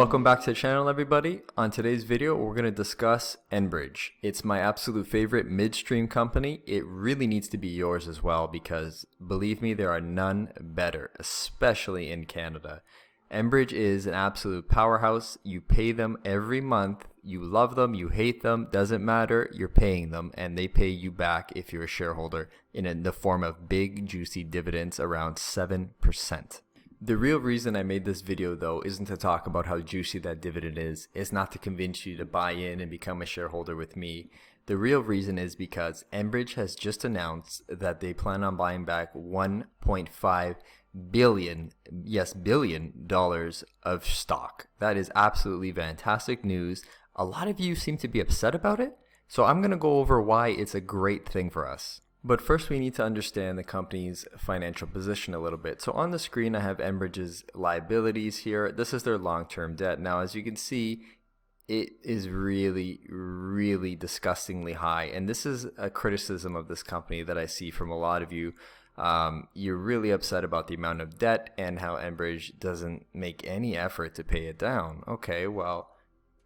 Welcome back to the channel, everybody. On today's video, we're going to discuss Enbridge. It's my absolute favorite midstream company. It really needs to be yours as well because, believe me, there are none better, especially in Canada. Enbridge is an absolute powerhouse. You pay them every month. You love them, you hate them, doesn't matter. You're paying them, and they pay you back if you're a shareholder in the form of big, juicy dividends around 7%. The real reason I made this video, though, isn't to talk about how juicy that dividend is. It's not to convince you to buy in and become a shareholder with me. The real reason is because Enbridge has just announced that they plan on buying back $1.5 billion, yes, billion dollars of stock. That is absolutely fantastic news. A lot of you seem to be upset about it, so I'm going to go over why it's a great thing for us. But first, we need to understand the company's financial position a little bit. So on the screen, I have Enbridge's liabilities here. This is their long-term debt. Now, as you can see, it is really, really disgustingly high. And this is a criticism of this company that I see from a lot of you. You're really upset about the amount of debt and how Enbridge doesn't make any effort to pay it down. Okay, well,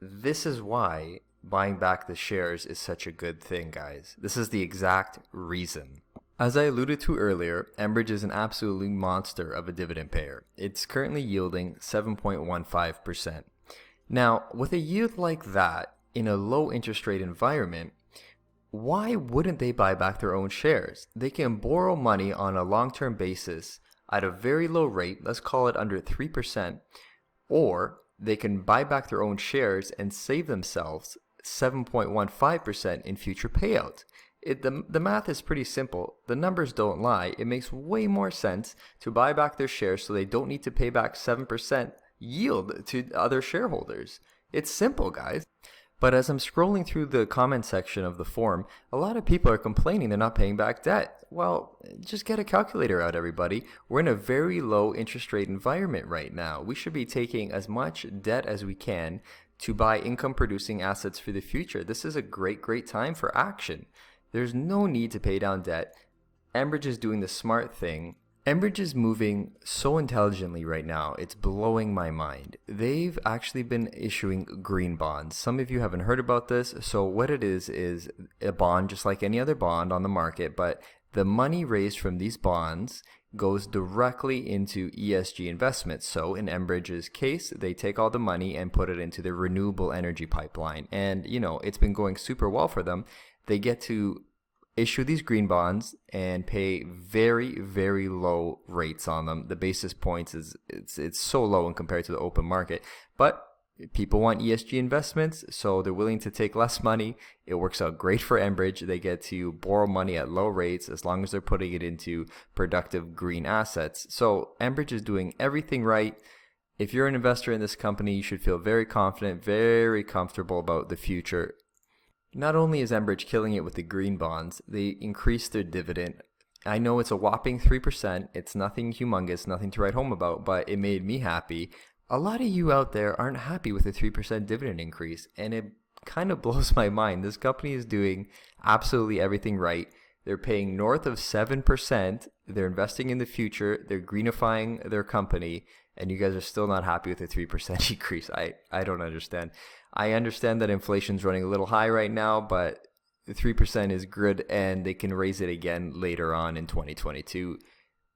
this is why buying back the shares is such a good thing, guys. This is the exact reason. As I alluded to earlier, Enbridge is an absolutely monster of a dividend payer. It's currently yielding 7.15%. Now, with a yield like that in a low interest rate environment, why wouldn't they buy back their own shares? They can borrow money on a long-term basis at a very low rate, let's call it under 3%, or they can buy back their own shares and save themselves 7.15% in future payouts. The math is pretty simple. The numbers don't lie. It makes way more sense to buy back their shares so they don't need to pay back 7% yield to other shareholders. It's simple, guys. But as I'm scrolling through the comment section of the forum, a lot of people are complaining they're not paying back debt. Well, just get a calculator out, everybody. We're in a very low interest rate environment right now. We should be taking as much debt as we can to buy income producing assets for the future. This is a great time for action. There's no need to pay down debt. Enbridge is doing the smart thing. Enbridge is moving so intelligently right now, it's blowing my mind. They've actually been issuing green bonds. Some of you haven't heard about this. So what it is a bond just like any other bond on the market, but the money raised from these bonds goes directly into ESG investments. So in Enbridge's case, they take all the money and put it into the renewable energy pipeline. And, you know, it's been going super well for them. They get to issue these green bonds and pay very low rates on them. The basis points it's so low in compared to the open market, but people want ESG investments, so they're willing to take less money. It works out great for Enbridge. They get to borrow money at low rates as long as they're putting it into productive green assets. So Enbridge is doing everything right. If you're an investor in this company, you should feel very confident, very comfortable about the future. Not only is Enbridge killing it with the green bonds, they increased their dividend. I know it's a whopping 3%. It's nothing humongous, nothing to write home about, but it made me happy. A lot of you out there aren't happy with the 3% dividend increase, and it kind of blows my mind. This company is doing absolutely everything right. They're paying north of 7%. They're investing in the future. They're greenifying their company, and you guys are still not happy with the 3% increase. I don't understand. I understand that inflation's running a little high right now, but 3% is good, and they can raise it again later on in 2022.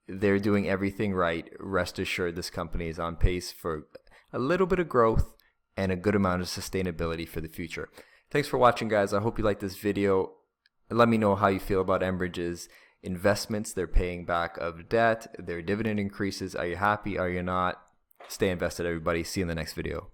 They're doing everything right. Rest assured, this company is on pace for a little bit of growth and a good amount of sustainability for the future. Thanks for watching, guys. I hope you liked this video. Let me know how you feel about Enbridge's investments, their paying back of debt, their dividend increases. Are you happy? Are you not? Stay invested, everybody. See you in the next video.